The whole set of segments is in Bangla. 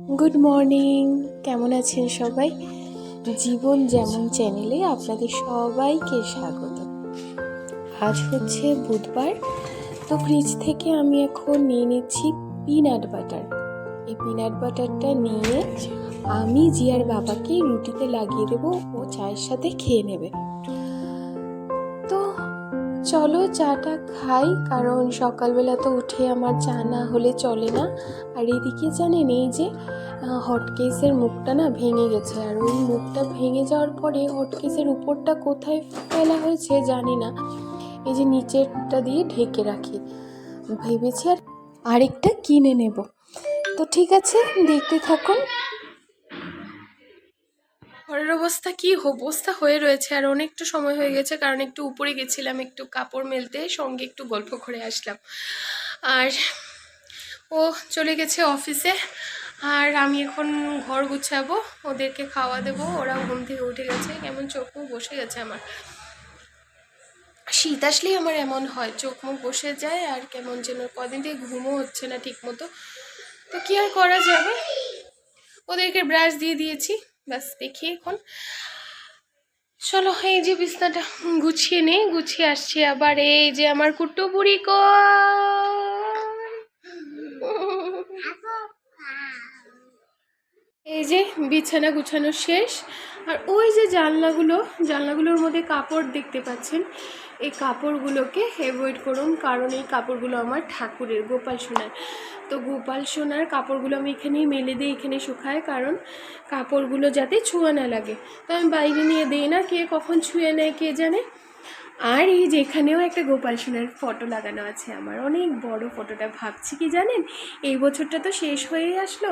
Good morning. কেমন আছেন সবাই? জীবন যেমন চ্যানেলে আপনাদের সবাইকে স্বাগত। আজ হচ্ছে বুধবার, তো ফ্রিজ থেকে আমি এখন নিয়ে নিচ্ছি পিনাট বাটার। এই পিনাট বাটারটা নিয়ে আমি জিয়ার বাবাকে রুটিতে লাগিয়ে দেবো, ও চায়ের সাথে খেয়ে নেবে। তো চলো চাটা খাই, কারণ সকালবেলা তো উঠে আমার চা না হলে চলে না। আর এদিকে জানেন, এই যে হটকেসের মুখটা না ভেঙে গেছে, আর ওই মুখটা ভেঙে যাওয়ার পরে হটকেসের উপরটা কোথায় ফেলা হয়েছে জানি না, এই যে নিচেরটা দিয়ে ঢেকে রাখি। ভেবেছি আর আরেকটা কিনে নেব। তো ঠিক আছে, দেখতে থাকুন। ঘরের অবস্থা কি অবস্থা হয়ে রয়েছে, আর অনেকটা সময় হয়ে গেছে, কারণ একটু উপরে গেছিলাম একটু কাপড় মেলতে, সঙ্গে একটু গল্প করে আসলাম। আর ও চলে গেছে অফিসে, আর আমি এখন ঘর গুছাবো, ওদেরকে খাওয়া দেবো। ওরা ঘুম থেকে উঠে গেছে, কেমন চোখ মুখ বসে গেছে আমার। শীত আসলেই আমার এমন হয়, চোখ মুখ বসে যায়, আর কেমন যেন কদিন থেকে ঘুমও হচ্ছে না ঠিক মতো। তো কি আর করা যাবে, ওদেরকে ব্রাশ দিয়ে দিয়েছি, ব্যাস দেখি এখন। চলো এই যে বিছনাটা গুছিয়ে নেই, গুছিয়ে আসছি আবার। এই যে আমার কুট্টু বুড়ি এই যে বিছানা গুছানো শেষ। আর ওই যে জানলাগুলোর মধ্যে কাপড় দেখতে পাচ্ছেন, এই কাপড়গুলোকে অ্যাভয়েড করুন, কারণ এই কাপড়গুলো আমার ঠাকুরের, গোপাল সোনার। তো গোপাল সোনার কাপড়গুলো আমি এখানেই মেলে দিই, এখানে শুকায়, কারণ কাপড়গুলো যাতে ছোঁয়া না লাগে। তো আমি বাইরে নিয়ে দিই না, কে কখন ছুঁয়ে নেয় কে জানে। আর এই যে এখানেও একটা গোপাল সোনার ফটো লাগানো আছে আমার, অনেক বড় ফটোটা। ভাবছি কি জানেন, এই বছরটা তো শেষ হয়েই আসলো,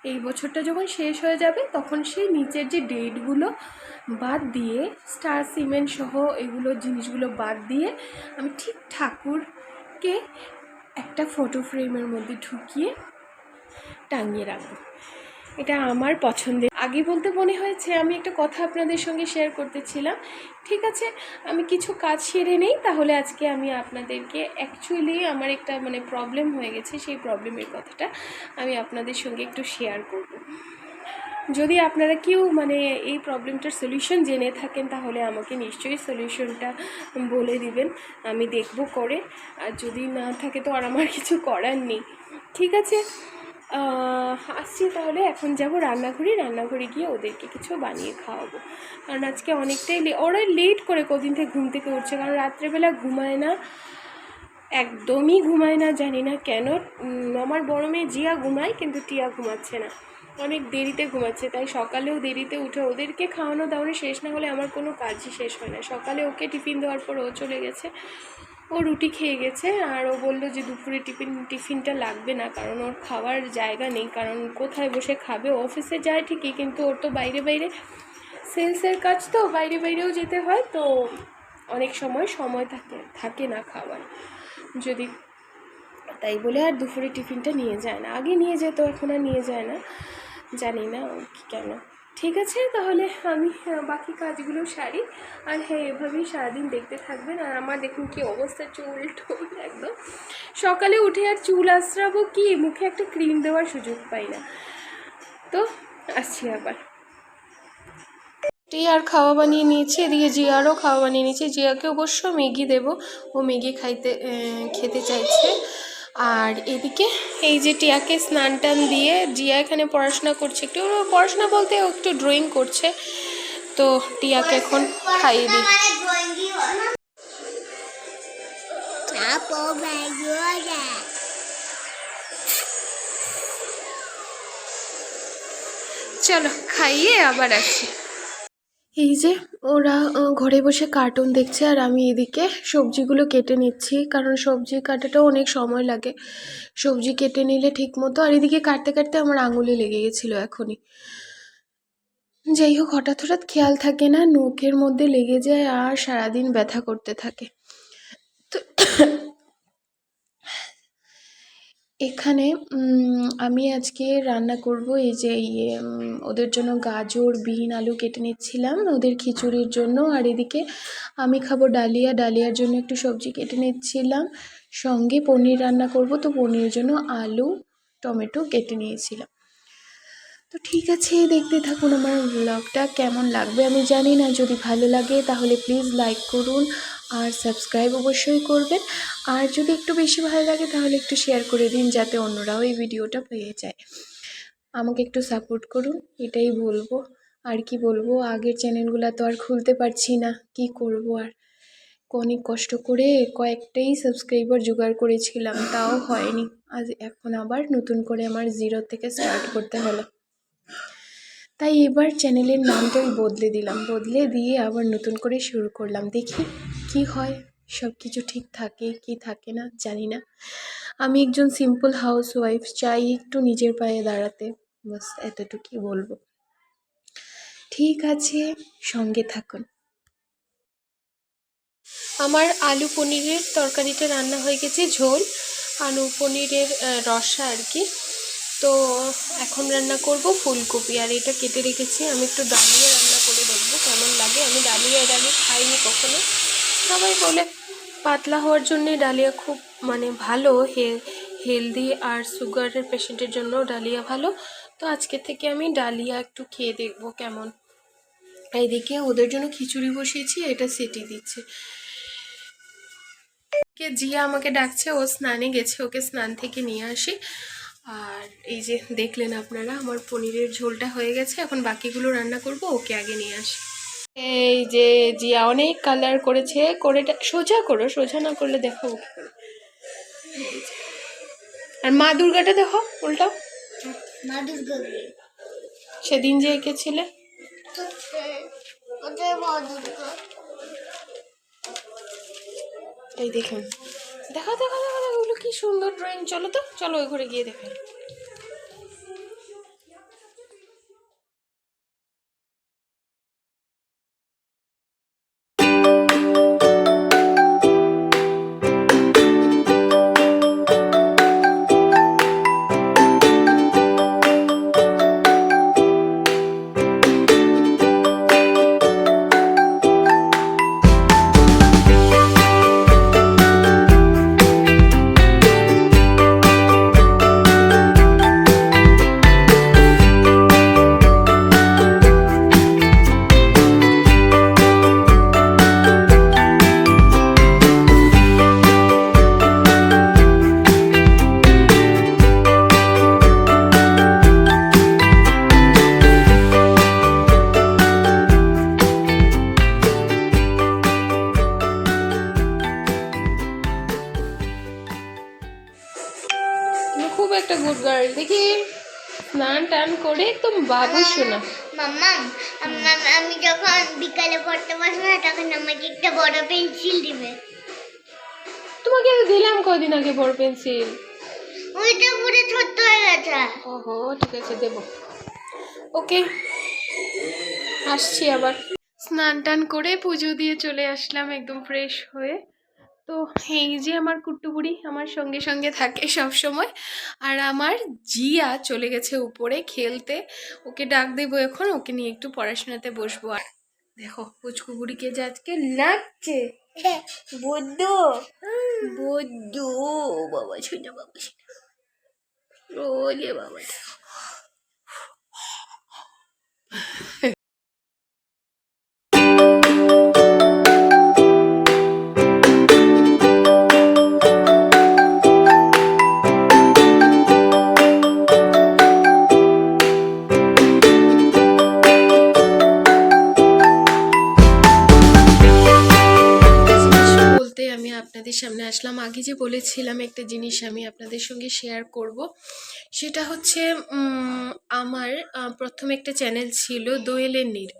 এই বছরটা যখন শেষ হয়ে যাবে তখন সেই নিচের যে ডেটগুলো বাদ দিয়ে, স্টার সিমেন্ট সহ এগুলো জিনিসগুলো বাদ দিয়ে আমি ঠিক ঠাকুরকে একটা ফটো ফ্রেমের মধ্যে ঢুকিয়ে টাঙিয়ে রাখবো। এটা আমার পছন্দের। আগে বলতে মনে হয়েছে আমি একটা কথা আপনাদের সঙ্গে শেয়ার করতেছিলাম। ঠিক আছে, আমি কিছু কাজ সেরে নেই, তাহলে আজকে আমি আপনাদেরকে, অ্যাকচুয়ালি আমার একটা প্রবলেম হয়ে গেছে, সেই প্রবলেমের কথাটা আমি আপনাদের সঙ্গে একটু শেয়ার করব। যদি আপনারা কেউ এই প্রবলেমটার সলিউশন জেনে থাকেন, তাহলে আমাকে নিশ্চয়ই সলিউশনটা বলে দিবেন, আমি দেখব করে। আর যদি না থাকে তো আর আমার কিছু করার নেই। ঠিক আছে, আসছি তাহলে। এখন যাব রান্নাঘরে গিয়ে ওদেরকে কিছু বানিয়ে খাওয়াবো, কারণ আজকে অনেকটাই ওরা লেট করে কদিন থেকে ঘুম থেকে উঠছে, কারণ রাত্রেবেলা ঘুমায় না, একদমই ঘুমায় না, জানি না কেন। আমার বড় মেয়ে জিয়া ঘুমায়, কিন্তু টিয়া ঘুমাচ্ছে না, অনেক দেরিতে ঘুমাচ্ছে। তাই সকালেও দেরিতে উঠে ওদেরকে খাওয়ানো দাওয়ানো শেষ না হলে আমার কোনো কাজই শেষ হয় না। সকালে ওকে টিফিন দেওয়ার পর ও চলে গেছে, ও রুটি খেয়ে গেছে। আর ও বললো যে দুপুরে টিফিনটা লাগবে না, কারণ ওর খাওয়ার জায়গা নেই, কারণ কোথায় বসে খাবে। অফিসে যায় ঠিকই, কিন্তু ওর তো বাইরে সেলসের কাজ, তো বাইরেও যেতে হয়, তো অনেক সময় থাকে না খাওয়ার যদি, তাই বলে আর দুপুরে টিফিনটা নিয়ে যায় না। আগে নিয়ে যেত, এখন আর নিয়ে যায় না, জানি না কেন। ঠিক আছে, তাহলে আমি বাকি কাজগুলো সারি। আর হ্যাঁ, এভাবেই সারাদিন দেখতে থাকবেন। আর আমার দেখুন কি অবস্থা, চুল টুল একদম। সকালে উঠে আর চুল আঁচড়াবো কি, মুখে একটা ক্রিম দেওয়ার সুযোগ পাই না। তো আসছি আবার। টিয়ার খাওয়া বানিয়ে নিয়েছি, এদিকে জিয়ারও খাওয়া বানিয়ে নিয়েছি। জিয়াকে অবশ্য ম্যাগি দেবো, ও ম্যাগি খেতে চাইছে। আর এদিকে এই যে টিয়াকে স্নান টান দিয়ে, জিয়া এখানে পড়াশোনা করছে, একটু পড়াশোনা বলতে ও একটু ড্রয়িং করছে, তো টিয়াকে এখন খাইয়ে দিই। চলো খাইয়ে আবার আসি। এই যে ওরা ঘরে বসে কার্টুন দেখছে, আর আমি এদিকে সবজিগুলো কেটে নিচ্ছি, কারণ সবজি কাটাটাও অনেক সময় লাগে। সবজি কেটে নিলে ঠিক মতো, আর এদিকে কাটতে কাটতে আমার আঙুলে লেগে গেছিলো এখনই। যাই হোক, হঠাৎ খেয়াল থাকে না, নখের মধ্যে লেগে যায় আর সারাদিন ব্যথা করতে থাকে। তো এখানে আমি আজকে রান্না করব, এই যে ওদের জন্য গাজর বিন আলু কেটে নিচ্ছিলাম ওদের খিচুড়ির জন্য। আর এদিকে আমি খাবো ডালিয়ার জন্য একটু সবজি কেটে নিচ্ছিলাম, সঙ্গে পনির রান্না করব, তো পনিরের জন্য আলু টমেটো কেটে নিয়েছিলাম। তো ঠিক আছে, দেখতে থাকুন আমার ব্লগটা। কেমন লাগবে আমি জানি না, যদি ভালো লাগে তাহলে প্লিজ লাইক করুন আর সাবস্ক্রাইব অবশ্যই করবেন। আর যদি একটু বেশি ভালো লাগে তাহলে একটু শেয়ার করে দিন, যাতে অন্যরাও এই ভিডিওটা পেয়ে যায়। আমাকে একটু সাপোর্ট করুন, এটাই বলবো। আর কি বলবো, আগের চ্যানেলগুলো তো আর খুলতে পারছি না, কি করব আর। অনেক কষ্ট করে কয়েকটাই সাবস্ক্রাইবার জোগাড় করেছিলাম, তাও হয়নি। আজ এখন আবার নতুন করে আমার জিরো থেকে স্টার্ট করতে হলো। তাই এবার চ্যানেলের নামটাই বদলে দিলাম, বদলে দিয়ে আবার নতুন করে শুরু করলাম। দেখি কি হয়, সব কিছু ঠিক থাকে কি থাকে না জানি না। আমি একজন সিম্পল হাউস ওয়াইফ, চাই একটু নিজের পায়ে দাঁড়াতে, বাস এতটুকুই বলবো। ঠিক আছে, সঙ্গে থাকুন। আমার আলু পনিরের তরকারিটা রান্না হয়ে গেছে, ঝোল আলু পনিরের রসা আর কি। তো এখন রান্না করব ফুলকপি, আর এটা কেটে রেখেছি। আমি একটু ডালিয়া রান্না করে দেখবো কেমন লাগে। আমি ডালিয়া এর আগে খাইনি কখনো। সবাই বলে পাতলা হওয়ার জন্যে ডালিয়া খুব ভালো, হেলদি, আর সুগারের পেশেন্টের জন্য ডালিয়া ভালো। তো আজকে থেকে আমি ডালিয়া একটু খেয়ে দেখবো কেমন। এইদিকে ওদের জন্য খিচুড়ি বসিয়েছি, এটা সিটি দিচ্ছে। জিয়া আমাকে ডাকছে, ও স্নানে গেছে, ওকে স্নান থেকে নিয়ে আসি। আর এই যে দেখলেন আপনারা, আমার পনিরের ঝোলটা হয়ে গেছে, এখন বাকিগুলো রান্না করব, ওকে আগে নিয়ে আসি। এই যে জিয়া অনেক কালার করেছে, করেটা সোজা করো, সোজা না করলে দেখো কি করে। আর মা দুর্গাটা দেখো উল্টাও, মা দুর্গা সেদিন যে এঁকেছিলে এই দেখুন। দেখো দেখো দেখো দেখো, ওগুলো কি সুন্দর ড্রয়িং। চলো তো, চলো ওই ঘরে গিয়ে দেখো। খুব একটা গুড গার্ল। দেখি স্নান টান করে একদম বাবু শোনা। মাম্মা আমি যখন বিকালে পড়তে বসবো না, তখন আমাকে একটা বড় পেন্সিল দিবে। তোমাকে দিলাম কদিন আগে বড় পেন্সিল, ওইটা পুরো ছোট হয়ে গেছে। ওহো, ঠিক আছে দেবো। ওকে, আসছি আবার। স্নান টান করে পুজো দিয়ে চলে আসলাম একদম ফ্রেশ হয়ে। তো এই যে আমার কুট্টুবুড়ি আমার সঙ্গে সঙ্গে থাকে সব সময়। আর আমার জিয়া চলে গেছে উপরে খেলতে, ওকে ডাক দেবো এখন, ওকে নিয়ে একটু পড়াশোনাতে বসবো। আর দেখো পুচকু বুড়িকে যে আজকে লাগছে, বুদ্ধু বুদ্ধু বাবা শুনে, বাবা শুনে ওলে বাবা। আমি আপনাদের সামনে আসলাম। আগে যে বলেছিলাম একটা জিনিস আমি আপনাদের সঙ্গে শেয়ার করব, সেটা হচ্ছে আমার প্রথম একটা চ্যানেল ছিল দোয়েলের নীর।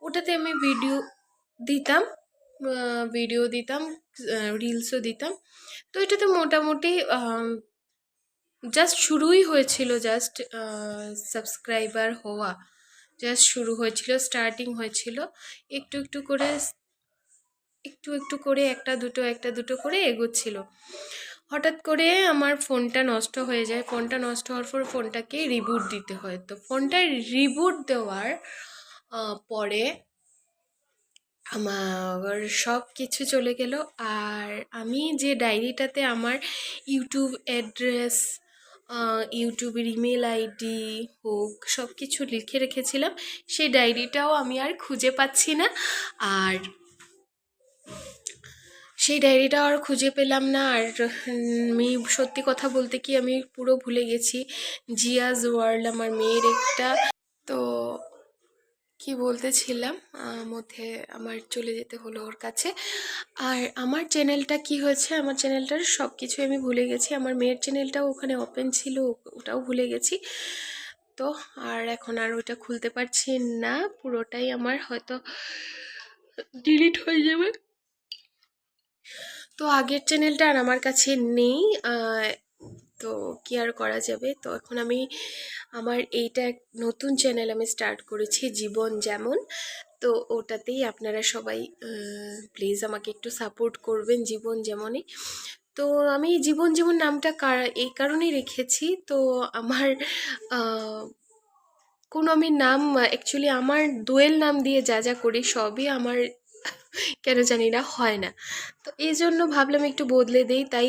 ওটাতে আমি ভিডিও দিতাম, রিলসও দিতাম। তো এটাতে মোটামুটি জাস্ট শুরুই হয়েছিল, জাস্ট সাবস্ক্রাইবার হওয়া জাস্ট শুরু হয়েছিল, স্টার্টিং হয়েছিল। একটু একটু করে একটা দুটো করে এগোচ্ছিল। হঠাৎ করে আমার ফোনটা নষ্ট হয়ে যায়। ফোনটা নষ্ট হওয়ার পর ফোনটাকে রিবুট দিতে হয়। তো ফোনটা রিবুট দেওয়ার পরে আমার সব কিছু চলে গেল। আর আমি যে ডায়েরিটাতে আমার ইউটিউব অ্যাড্রেস, ইউটিউবের ইমেল আইডি হোক সব কিছু লিখে রেখেছিলাম, সেই ডায়েরিটাও আমি আর খুঁজে পাচ্ছি না। আর সেই ডায়েরিটা আর খুঁজে পেলাম না। আর আমি সত্যি কথা বলতে কি আমি পুরো ভুলে গেছি জিয়াজ ওয়ার্ল্ড আমার মেয়ের একটা। তো কি বলতেছিলাম মধ্যে আমার চলে যেতে হলো ওর কাছে। আর আমার চ্যানেলটা কি হয়েছে, আমার চ্যানেলটার সব কিছু আমি ভুলে গেছি। আমার মেয়ের চ্যানেলটাও ওখানে ওপেন ছিল, ওটাও ভুলে গেছি। তো আর এখন আর ওটা খুলতে পারছি না, পুরোটাই আমার হয়তো ডিলিট হয়ে যাবে। তো আগের চ্যানেলটা আর আমার কাছে নেই, তো কি আর করা যাবে। তো এখন আমি আমার এইটা এক নতুন চ্যানেল আমি স্টার্ট করেছি, জীবন যেমন। তো ওটাতেই আপনারা সবাই প্লিজ আমাকে একটু সাপোর্ট করবেন, জীবন যেমনই। তো আমি জীবন যেমন নামটা এই কারণেই রেখেছি, তো আমার কোনো আমি নাম অ্যাকচুয়ালি আমার দোয়েল নাম দিয়ে যা যা করি সবই আমার কেন জানি না হয় না। তো এই জন্য ভাবলাম একটু বদলে দেই, তাই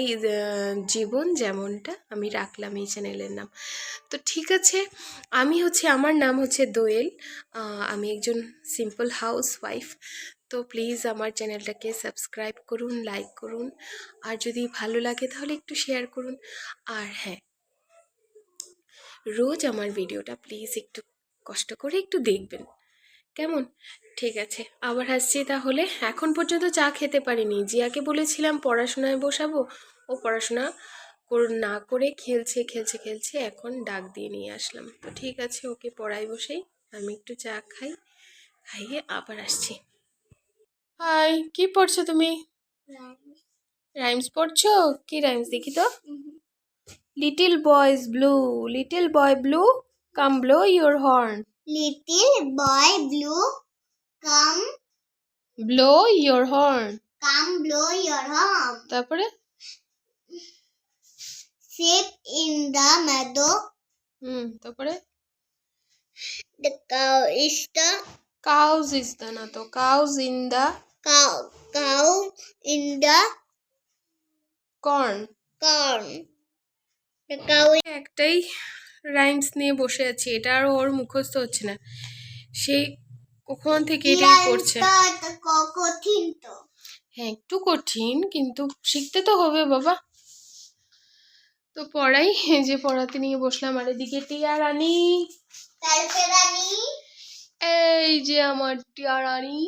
জীবন যেমনটা আমি রাখলাম এই চ্যানেলের নাম। তো ঠিক আছে, আমি আমার নাম হচ্ছে দোয়েল, আমি একজন সিম্পল হাউস ওয়াইফ। তো প্লিজ আমার চ্যানেলটাকে সাবস্ক্রাইব করুন, লাইক করুন, আর যদি ভালো লাগে তাহলে একটু শেয়ার করুন। আর হ্যাঁ, রোজ আমার ভিডিওটা প্লিজ একটু কষ্ট করে একটু দেখবেন, কেমন? ঠিক আছে, আবার আসছি তাহলে। এখন পর্যন্ত চা খেতে পারিনি, জিয়াকে বলেছিলাম পড়াশোনায় বসাবো, ও পড়াশোনা না করে খেলছে খেলছে খেলছে, এখন ডাক দিয়ে নিয়ে আসলাম। তো ঠিক আছে, ওকে পড়াই বসেই আমি একটু চা খাই, খাইয়ে আবার আসছি। হাই, কি পড়ছো তুমি? রাইমস পড়ছো? কি রাইমস দেখি তো? Little boys blue, little boy blue, come blow your horn. Little boy blue come blow your horn. Blow your horn. তারপরে Sheep in the meadow, তারপরে the cow is the cows is the, না তো cows in the cow in the corn. corn. The cow একটাই রাইমস নিয়ে বসে আছি, এটা আর ওর মুখস্থ হচ্ছে না, সেই কখন থেকে এটাই করছে। কঠিন তো। হ্যাঁ একটু কঠিন, কিন্তু শিখতে তো হবে বাবা। তো পড়াই, এই যে পড়াতে নিয়ে বসলাম। আর এদিকে টিয়া রানী, এই যে আমার টিয়া রানী।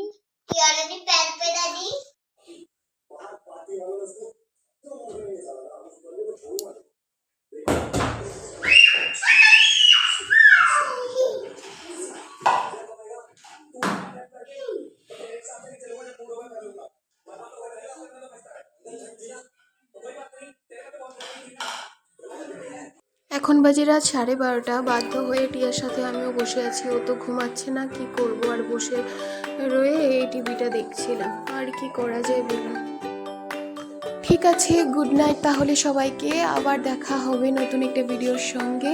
এখন বাজে রাত 12:30, বাধ্য হয়ে টিয়ার সাথে আমিও বসে আছি, ও তো ঘুমাচ্ছে না, কি করব আর বসে রয়ে এই টিভিটা দেখছিলাম, আর কি করা যায় বলুন। ঠিক আছে, গুড নাইট তাহলে সবাইকে, আবার দেখা হবে নতুন একটা ভিডিওর সঙ্গে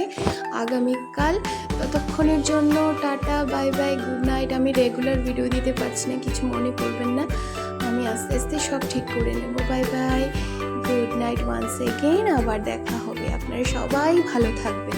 আগামীকাল। ততক্ষণের জন্য tata, by bye, good night. আমি রেগুলার ভিডিও দিতে পারছি না, কিছু মনে করবেন না, আমি আস্তে আস্তে সব ঠিক করে নেব। Bye bye, good night once again, আবার দেখা হবে। আপনারা সবাই ভালো থাকবেন।